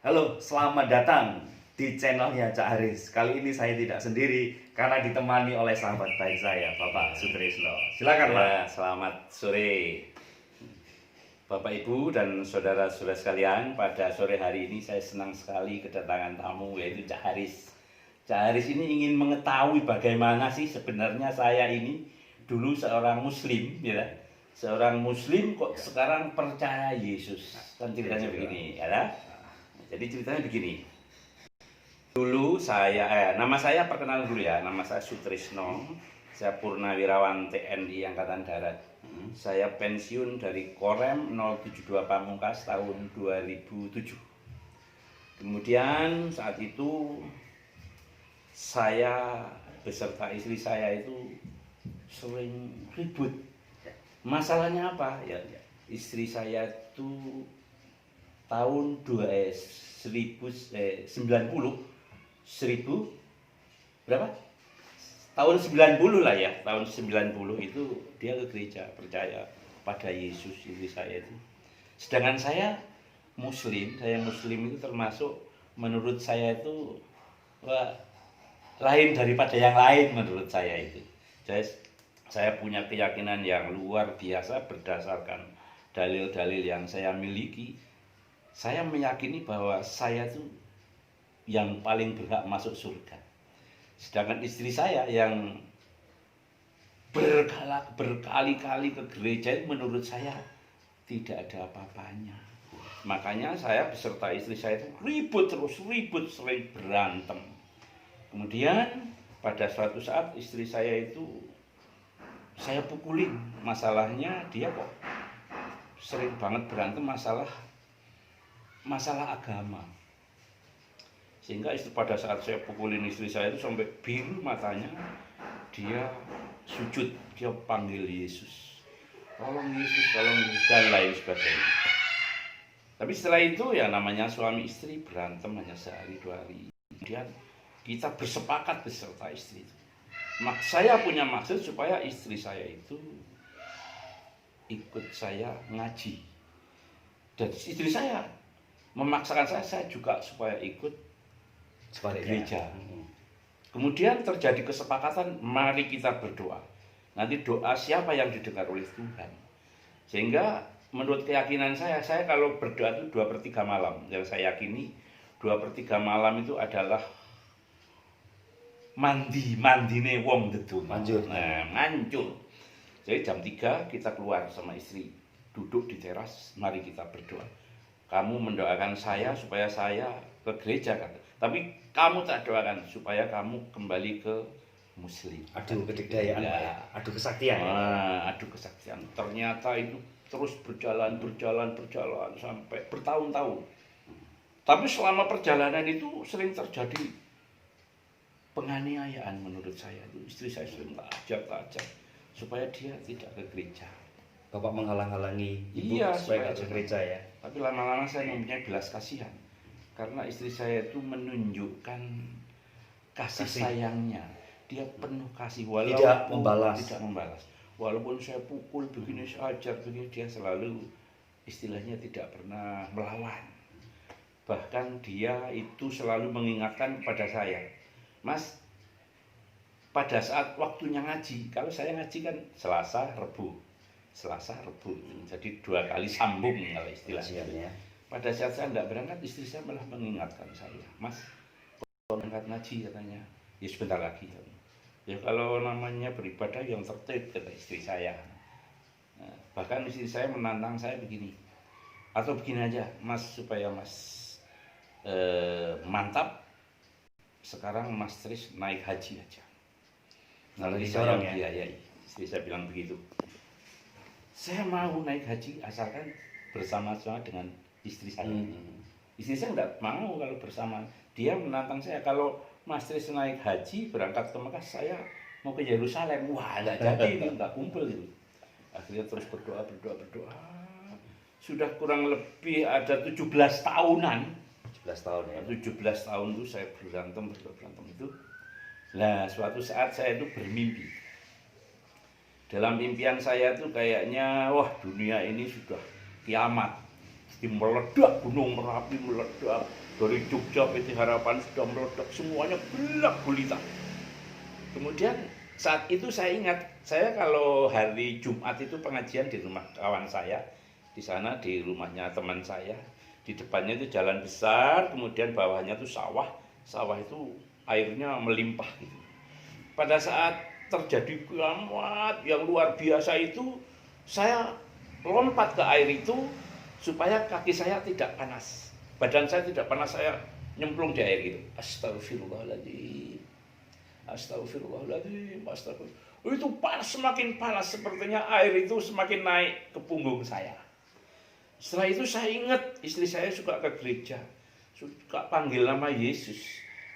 Halo, selamat datang di channelnya Cak Haris. Kali ini saya tidak sendiri karena ditemani oleh sahabat baik saya, Bapak Sutrisno. Silakan, Pak. Ya, selamat sore Bapak Ibu dan saudara-saudara sekalian. Pada sore hari ini saya senang sekali kedatangan tamu yaitu Cak Haris. Cak Haris ini ingin mengetahui bagaimana sih sebenarnya saya ini dulu seorang muslim ya. Seorang muslim kok sekarang percaya Yesus. Kan ceritanya begini ya. Jadi ceritanya begini. Dulu nama saya perkenalan dulu ya, nama saya Sutrisno, saya Purnawirawan TNI Angkatan Darat. Saya pensiun dari Korem 072 Pamungkas tahun 2007. Kemudian saat itu saya beserta istri saya itu sering ribut. Masalahnya apa? Ya, istri saya itu tahun 1000 berapa? Tahun 90 lah ya. Tahun 90 itu dia ke gereja, percaya pada Yesus, istri saya itu. Sedangkan saya muslim itu termasuk menurut saya itu wah, lain daripada yang lain menurut saya itu. Jadi saya punya keyakinan yang luar biasa berdasarkan dalil-dalil yang saya miliki. Saya meyakini bahwa saya tuh yang paling berhak masuk surga. Sedangkan istri saya yang berkali-kali ke gereja menurut saya tidak ada apa-apanya. Makanya saya beserta istri saya itu ribut, sering berantem. Kemudian pada suatu saat istri saya itu saya pukulin. Masalahnya dia kok sering banget berantem masalah agama. Sehingga pada saat saya pukulin istri saya itu sampai biru matanya, dia sujud, dia panggil Yesus. Tolong Yesus, dan lain sebagainya. Tapi setelah itu ya namanya suami istri berantem hanya sehari dua hari. Kemudian kita bersepakat beserta istri itu. Saya punya maksud supaya istri saya itu ikut saya ngaji. Dan istri saya memaksakan saya juga supaya ikut gereja. Kemudian terjadi kesepakatan, mari kita berdoa. Nanti doa siapa yang didengar oleh Tuhan. Sehingga menurut keyakinan saya kalau berdoa itu 2/3 malam. Yang saya yakini 2/3 malam itu adalah mandine wong dedung. Manjur. Ngancur. Jadi jam 3 kita keluar sama istri, duduk di teras, mari kita berdoa. Kamu mendoakan saya supaya saya ke gereja kan. Tapi kamu tak doakan supaya kamu kembali ke muslim. Adu kedikdayaan, ya. Adu kesaktian. Adu kesaktian. Ternyata itu terus berjalan sampai bertahun-tahun. Tapi selama perjalanan itu sering terjadi penganiayaan menurut saya. Istri saya sering tajam supaya dia tidak ke gereja. Bapak menghalang-halangi ibu Iya, supaya ke gereja ya. Tapi lama-lama saya mempunyai belas kasihan. Karena istri saya itu menunjukkan kasih sayangnya. Dia penuh kasih walaupun tidak membalas. Walaupun saya pukul begini, saya ajar begini, dia selalu istilahnya tidak pernah melawan. Bahkan dia itu selalu mengingatkan pada saya, Mas, pada saat waktunya ngaji, kalau saya ngaji kan Selasa, Rebu, jadi 2 kali sambung kalau istilahnya. Pada saat saya tidak berangkat, istri saya malah mengingatkan saya, Mas, kalau berangkat ngaji katanya, ya sebentar lagi. Ya kalau namanya beribadah yang tertib, kata istri saya. Nah, bahkan istri saya menantang saya begini, atau begini aja, Mas, supaya Mas mantap, sekarang Mas Tris naik haji aja. Kalau disorong ya? Iya, istri saya bilang begitu. Saya mau naik haji asalkan bersama-sama dengan istri saya. Istri saya enggak mau kalau bersama. Dia menantang saya, kalau Mas Tris naik haji berangkat ke Mekah, saya mau ke Yerusalem. Wah, enggak jadi, enggak kumpul itu. Akhirnya terus berdoa. Sudah kurang lebih ada 17 tahunan. 17 tahun ya. 17 tahun itu saya berantem itu. Nah, suatu saat saya itu bermimpi. Dalam impian saya itu kayaknya, wah, dunia ini sudah kiamat. meledak, Gunung Merapi meledak, dari Jogja PT Harapan sudah meledak, semuanya gelap gulita. Kemudian saat itu saya ingat, saya kalau hari Jumat itu pengajian di rumah kawan saya, di sana di rumahnya teman saya, di depannya itu jalan besar, kemudian bawahnya itu sawah, sawah itu airnya melimpah gitu. Pada saat terjadi kiamat yang luar biasa itu, saya lompat ke air itu supaya kaki saya tidak panas, badan saya tidak panas, saya nyemplung di air itu. Astagfirullahaladzim, astagfirullahaladzim, astagfirullah. Itu panas, semakin panas, sepertinya air itu semakin naik ke punggung saya. Setelah itu saya ingat istri saya suka ke gereja, suka panggil nama Yesus.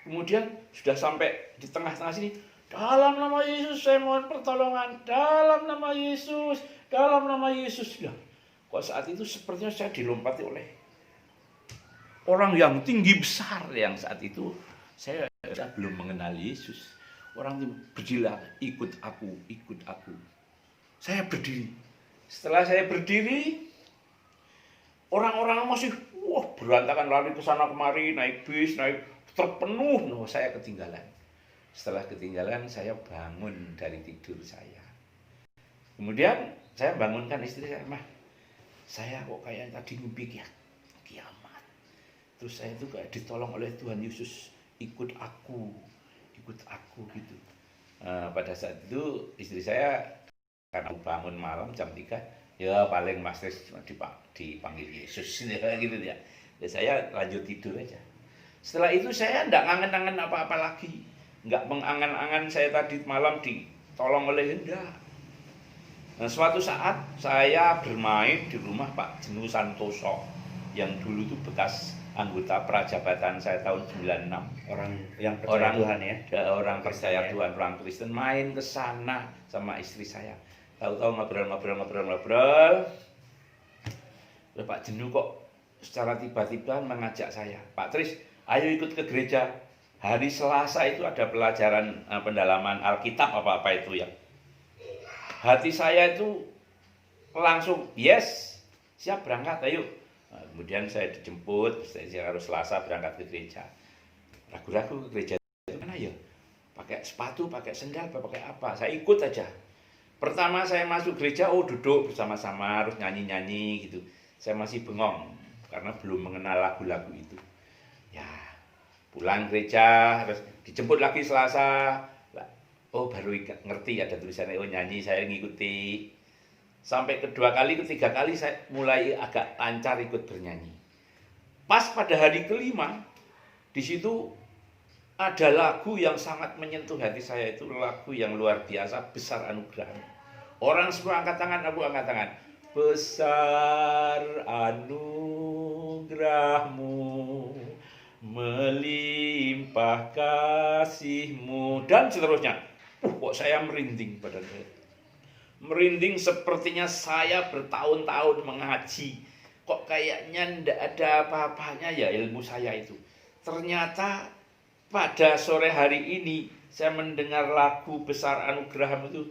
Kemudian sudah sampai di tengah-tengah sini, dalam nama Yesus saya mohon pertolongan, dalam nama Yesus, dalam nama Yesus. Sudah. Kok saat itu sepertinya saya dilompati oleh orang yang tinggi besar, yang saat itu saya belum mengenal Yesus. Orang itu berdirilah, ikut aku, ikut aku. Saya berdiri. Setelah saya berdiri, orang-orang masih berantakan lari ke sana kemari, naik bis, naik truk penuh. No, saya ketinggalan. Setelah ketinggalan, saya bangun dari tidur saya. Kemudian saya bangunkan istri saya, "Mah, saya kok kayak tadi mimpi kiamat. Terus saya itu kayak ditolong oleh Tuhan Yesus, ikut aku gitu." Pada saat itu istri saya karena bangun malam jam 3, ya paling Mas Tris dipanggil Yesus gitu ya. Ya saya lanjut tidur aja. Setelah itu saya enggak ngangen-ngangen apa-apa lagi. Enggak mengangan-angan saya tadi malam ditolong oleh enggak. Nah, suatu saat saya bermain di rumah Pak Jenu Santoso yang dulu itu bekas anggota prajabatan saya tahun 96. Orang yang percaya Tuhan ya. Orang percaya Tuhan, orang Kristen, main ke sana sama istri saya. Tahu-tahu ngobrol. Lalu Pak Jenu kok secara tiba-tiba mengajak saya, "Pak Tris, ayo ikut ke gereja. Hari Selasa itu ada pelajaran pendalaman Alkitab apa-apa itu ya." Hati saya itu langsung, yes, siap berangkat, ayo. Nah, kemudian saya dijemput, saya harus Selasa berangkat ke gereja. Ragu-ragu ke gereja itu mana ya? Pakai sepatu, pakai sendal, pakai apa? Saya ikut aja. Pertama saya masuk gereja, duduk bersama-sama, harus nyanyi-nyanyi gitu. Saya masih bengong, karena belum mengenal lagu-lagu itu. Ya, pulang gereja, harus dijemput lagi Selasa. Baru ngerti ada tulisannya, nyanyi, saya ngikuti. Sampai kedua kali, ketiga kali saya mulai agak lancar ikut bernyanyi. Pas pada hari kelima, di situ ada lagu yang sangat menyentuh hati saya, itu lagu yang luar biasa, Besar Anugerahmu. Orang semua angkat tangan, aku angkat tangan. Besar anugerahmu, melimpah kasihmu, dan seterusnya. Kok saya merinding badan saya. Merinding sepertinya saya bertahun-tahun mengaji. Kok kayaknya ndak ada apa-apanya ya ilmu saya itu. Ternyata pada sore hari ini saya mendengar lagu Besar Anugerahmu itu,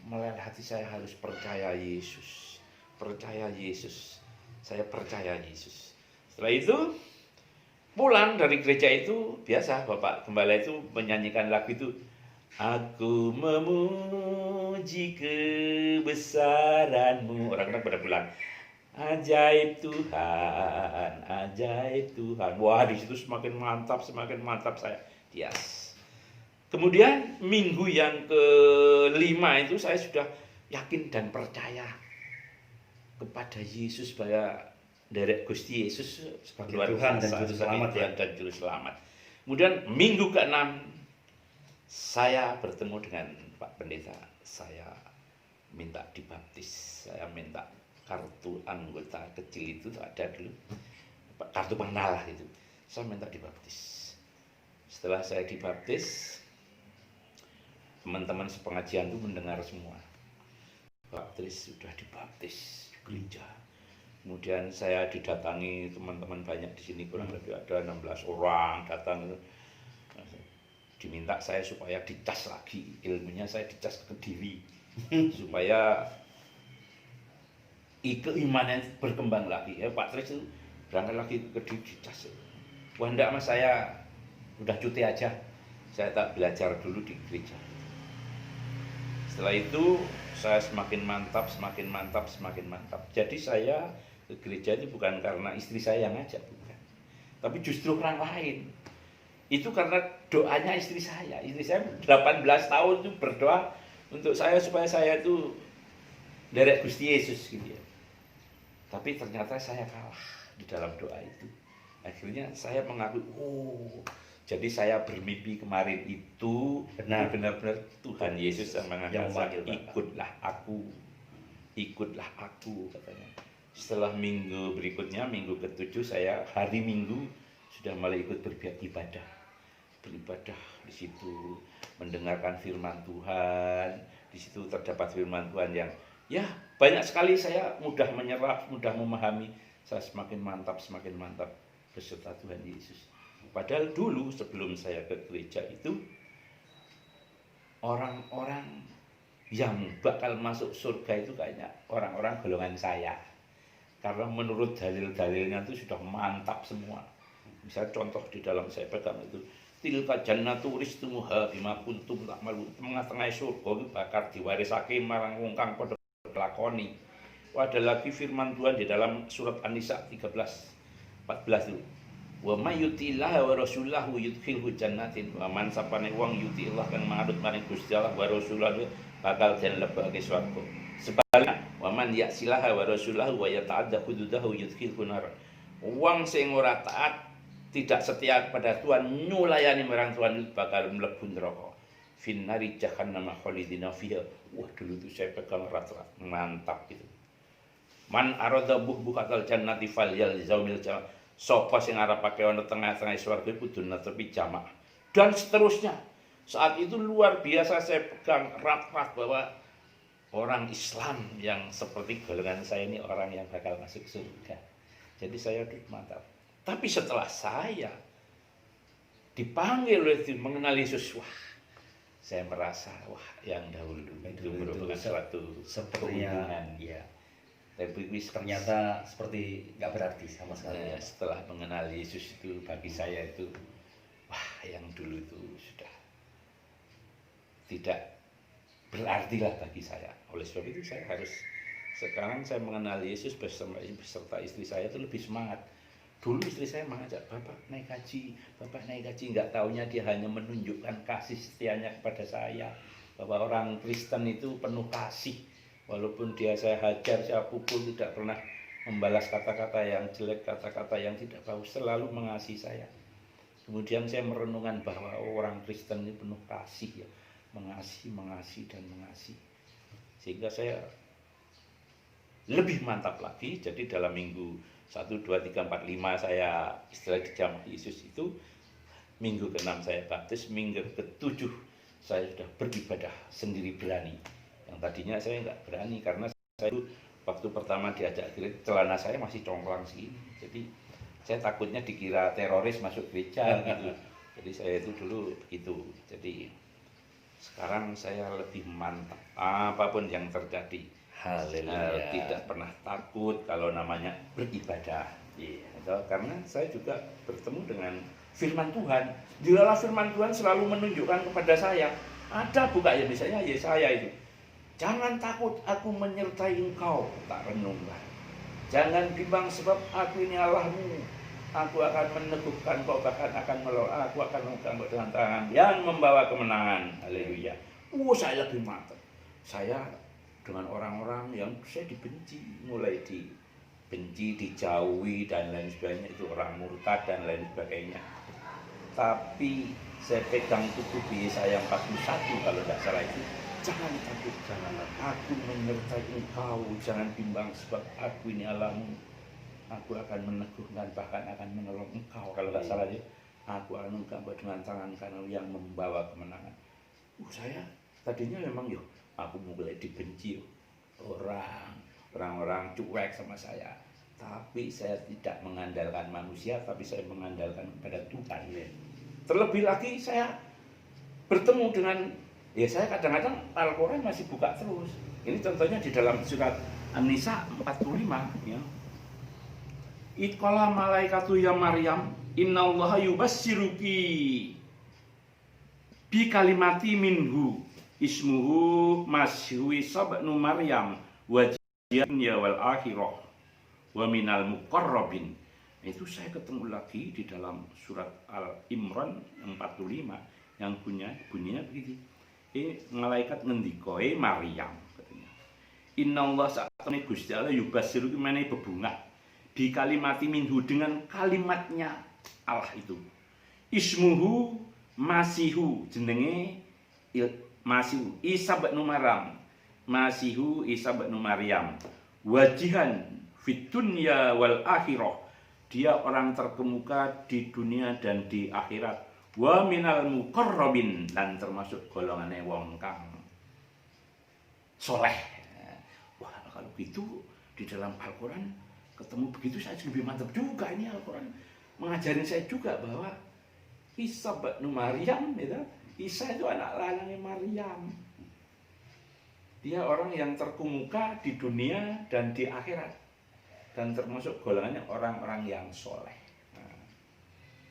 meleleh hati saya, harus percaya Yesus. Percaya Yesus. Saya percaya Yesus. Setelah itu pulang dari gereja itu, biasa Bapak Gembala itu menyanyikan lagu itu, "Aku memuji kebesaran-Mu." Orang-orang pada pulang, "Ajaib Tuhan, ajaib Tuhan." Wah, di situ semakin mantap saya. Yes. Kemudian minggu yang ke-5 itu saya sudah yakin dan percaya kepada Yesus, bahwa dari Gusti Yesus sebagai Tuhan dan Juru Selamat ya. Dan Juru Selamat. Kemudian minggu ke-6 saya bertemu dengan Pak Pendeta, saya minta dibaptis, saya minta kartu anggota kecil itu ada dulu, kartu pengenal gitu, saya minta dibaptis. Setelah saya dibaptis, teman-teman sepengajian itu mendengar semua, Pak Tris sudah dibaptis gereja. Kemudian saya didatangi teman-teman banyak di sini, kurang lebih ada 16 orang datang. Diminta saya supaya dicas lagi ilmunya, saya dicas ke diri supaya keimanan berkembang lagi. Pak Tris itu berangkat lagi ke Dicas. Wah enggak mas, saya udah cuti aja, saya tak belajar dulu di gereja. Setelah itu saya semakin mantap, semakin mantap, semakin mantap. Jadi saya ke gereja itu bukan karena istri saya yang ngajak, bukan. Tapi justru orang lain. Itu karena doanya istri saya. Istri saya 18 tahun itu berdoa untuk saya supaya saya itu derek Gusti Yesus gitu ya. Tapi ternyata saya kalah di dalam doa itu. Akhirnya saya mengakui, oh, jadi saya bermimpi kemarin itu benar-benar Tuhan Yesus yang mengatakan saya, ikutlah aku katanya. Setelah minggu berikutnya, minggu ke-7 saya hari Minggu sudah mulai ikut beribadah di situ, mendengarkan firman Tuhan. Di situ terdapat firman Tuhan yang ya banyak sekali saya mudah menyerap, mudah memahami. Saya semakin mantap beserta Tuhan Yesus. Padahal dulu sebelum saya ke gereja itu, orang-orang yang bakal masuk surga itu kayaknya orang-orang golongan saya. Karena menurut dalil-dalilnya itu sudah mantap semua. Misalnya contoh di dalam saya pegang itu, tilka jannatu uristumuha bima kuntum ta'malun. Tengah-tengah surga itu bakal diwarisake marang wong kang padha lakoni. Ada lagi firman Tuhan di dalam surat An-Nisa 13:14 itu. Wa may yuti'illah wa rasulahu yudkhilhu jannatin. Wa man sapane wong yuti'illah kang manut maring Gusti Allah wa rasulahu bakal den lebake swarga. Sebaliknya, wa man ya'silaha wa rasulahu wa yata'adda hududahu yudkhilhu nar. Wong sing ora taat, tidak setia kepada Tuhan, nyulayani marang Tuhan bakal mlebu neraka. Finnari jahannam khalidina fiha. Wah, dulu itu saya pegang erat-erat, mantap gitu. Man arada bukatal jannati falyalzamil jamaah. Sapa sing arep pake ana tengah-tengah swarga kudu netepi jamaah. Dan seterusnya. Saat itu luar biasa saya pegang erat-erat bahwa orang Islam yang seperti golongan saya ini orang yang bakal masuk surga. Jadi saya mantap. Tapi setelah saya dipanggil oleh Tuhan mengenal Yesus, wah, saya merasa wah yang dahulu itu merupakan suatu sepertinya ya. Tapi ternyata seperti nggak berarti sama sekali. Setelah mengenal Yesus itu bagi saya itu wah yang dulu itu sudah tidak berarti lah bagi saya. Oleh sebab itu saya harus sekarang saya mengenal Yesus beserta istri saya itu lebih semangat. Dulu istri saya mengajak, Bapak naik haji. Nggak taunya dia hanya menunjukkan kasih setianya kepada saya. Bahwa orang Kristen itu penuh kasih. Walaupun dia saya hajar, saya pukul, tidak pernah membalas kata-kata yang jelek, kata-kata yang tidak bagus, selalu mengasihi saya. Kemudian saya merenungkan bahwa orang Kristen ini penuh kasih ya. Mengasihi. Sehingga saya lebih mantap lagi. Jadi dalam minggu 1, 2, 3, 4, 5 saya istilah di jamaah Yesus itu, minggu ke-6 saya baptis, minggu ke-7 saya sudah beribadah sendiri berani. Yang tadinya saya nggak berani karena saya itu waktu pertama diajak gereja, celana saya masih congklang segini. Jadi saya takutnya dikira teroris masuk gereja gitu. Jadi saya itu dulu begitu. Jadi sekarang saya lebih mantap apapun yang terjadi. Haleluya. Tidak pernah takut kalau namanya beribadah. Karena saya juga bertemu dengan firman Tuhan. Di dalam firman Tuhan selalu menunjukkan kepada saya. Ada buka ya misalnya Yesaya itu. Jangan takut, aku menyertai engkau. Tak renungkan. Jangan bimbang sebab aku ini Allahmu. Aku akan meneguhkan kau, bahkan akan menolong. Aku akan memegang dengan tangan yang membawa kemenangan. Haleluya. Saya lebih mantap. Saya dengan orang-orang yang saya dibenci, mulai dibenci, dijauhi dan lain sebagainya, itu orang murtad dan lain sebagainya. Tapi saya pegang tubuh Yesaya 41 kalau tidak salah itu. Jangan takut, janganlah. Aku menyertai engkau, jangan bimbang sebab aku ini Allahmu. Aku akan meneguhkan, bahkan akan menolong engkau. Kalau tidak salah ya, aku akan engkau dengan tangan kanan yang membawa kemenangan. Saya tadinya memang aku mulai dibenci orang-orang cuek sama saya. Tapi saya tidak mengandalkan manusia, tapi saya mengandalkan kepada Tuhan. Terlebih lagi saya bertemu dengan saya kadang-kadang Al-Quran masih buka terus. Ini contohnya di dalam surat An-Nisa 45 ya. Itqala malaikatu ya Maryam innallaha yubassiruki bi kalimati minhu ismuhu Masih Isa ibnu Maryam wajihan ya wal akhirah wa minal muqarrabin. Itu saya ketemu lagi di dalam surat Al-Imran 45 yang bunyinya begitu. Malaikat ngendika, Maryam katanya. Innallaha sa'atune Gusti Allah yubassiruki menehi bebungah bi kalimati minhu dengan kalimatnya Allah itu. Ismuhu Masihu jenenge Masihu Isa bin Maryam. Masihu Isa bin Maryam. Wajihan fid dunya wal akhirah. Dia orang terkemuka di dunia dan di akhirat. Wa minal muqarrabin dan termasuk golongane wong kang soleh. Wah, kalau gitu di dalam Al-Qur'an ketemu begitu saya lebih mantap juga. Ini Al-Qur'an mengajarin saya juga bahwa Isa bin Maryam itu, Isa itu anak lanangnya Maryam. Dia orang yang terkemuka di dunia dan di akhirat dan termasuk golongannya orang-orang yang soleh. Nah,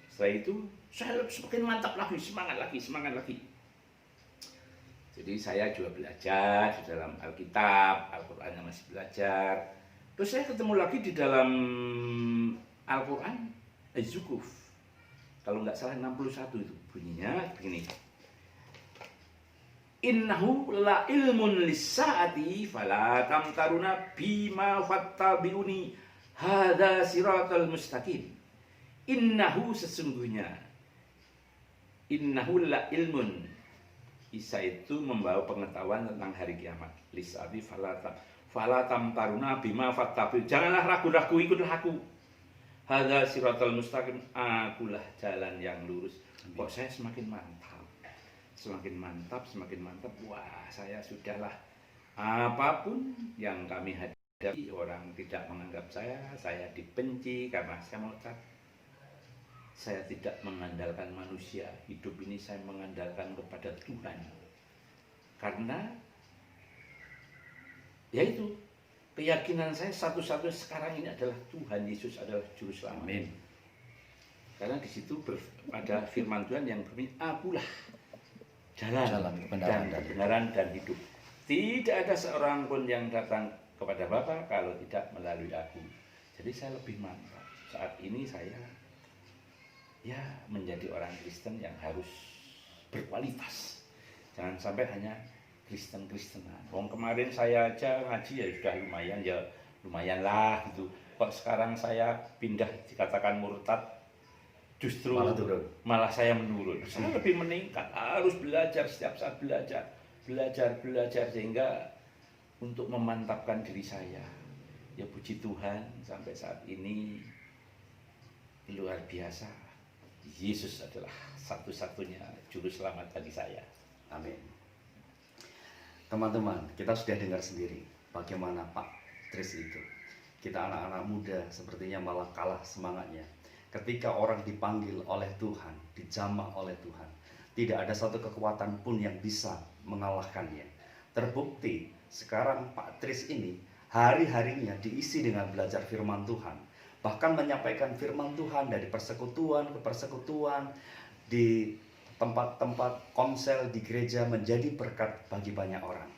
setelah itu saya semakin mantap lagi, semangat lagi. Jadi saya juga belajar di dalam Alkitab, Al-Qur'an yang masih belajar. Terus saya ketemu lagi di dalam Al-Qur'an Az-Zukhruf. Kalau nggak salah 61 itu bunyinya begini. Innahu la ilmun lis-saati fala tamtaruna bima fattabi'uni hadza siratal mustaqim. Innahu sesungguhnya innahu la ilmun. Isa itu membawa pengetahuan tentang hari kiamat. Lis-saati fala tamtaruna bima fattabi'uni. Janganlah ragu-ragu, ikutlah aku. Hadza siratal mustaqim, akulah jalan yang lurus. Kok saya semakin mantap. Semakin mantap. Wah, saya sudahlah. Apapun yang kami hadapi, orang tidak menganggap saya dibenci karena saya melekat. Saya tidak mengandalkan manusia. Hidup ini saya mengandalkan kepada Tuhan. Karena yaitu keyakinan saya satu-satunya sekarang ini adalah Tuhan Yesus adalah juru selamat. Amin. Karena di situ ada firman Tuhan yang berbunyi, akulah jalan kebenaran dan hidup. Tidak ada seorang pun yang datang kepada Bapa kalau tidak melalui aku. Jadi saya lebih mantap. Saat ini saya ya menjadi orang Kristen yang harus berkualitas. Jangan sampai hanya Kristen-Kristenan. Wong kemarin saya aja ngaji ya sudah lumayan lah gitu. Kok sekarang saya pindah dikatakan murtad, justru malah saya menurun. Saya lebih meningkat, harus belajar setiap saat belajar sehingga untuk memantapkan diri saya. Ya puji Tuhan sampai saat ini luar biasa. Yesus adalah satu-satunya juru selamat bagi saya. Amin. Teman-teman, kita sudah dengar sendiri bagaimana Pak Tris itu. Kita anak-anak muda sepertinya malah kalah semangatnya. Ketika orang dipanggil oleh Tuhan, dijamah oleh Tuhan, tidak ada satu kekuatan pun yang bisa mengalahkannya. Terbukti sekarang Pak Tris ini hari-harinya diisi dengan belajar firman Tuhan. Bahkan menyampaikan firman Tuhan dari persekutuan ke persekutuan, di tempat-tempat konsel di gereja menjadi berkat bagi banyak orang.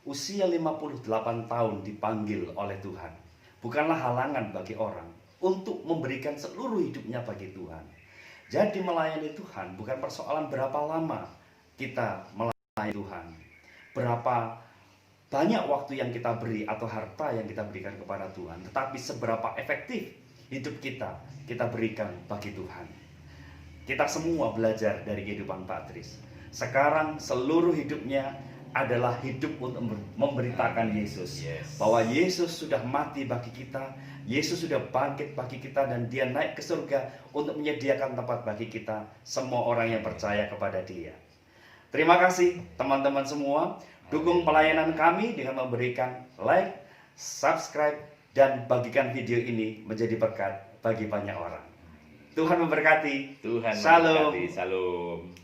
Usia 58 tahun dipanggil oleh Tuhan. Bukanlah halangan bagi orang untuk memberikan seluruh hidupnya bagi Tuhan. Jadi melayani Tuhan bukan persoalan berapa lama kita melayani Tuhan, berapa banyak waktu yang kita beri atau harta yang kita berikan kepada Tuhan, tetapi seberapa efektif hidup kita berikan bagi Tuhan. Kita semua belajar dari kehidupan Pak Tris. Sekarang seluruh hidupnya adalah hidup untuk memberitakan Yesus. Bahwa Yesus sudah mati bagi kita, Yesus sudah bangkit bagi kita, dan Dia naik ke surga untuk menyediakan tempat bagi kita, semua orang yang percaya kepada Dia. Terima kasih teman-teman semua. Dukung pelayanan kami dengan memberikan like, subscribe, dan bagikan video ini menjadi berkat bagi banyak orang. Tuhan memberkati. Tuhan Shalom. memberkati. Shalom.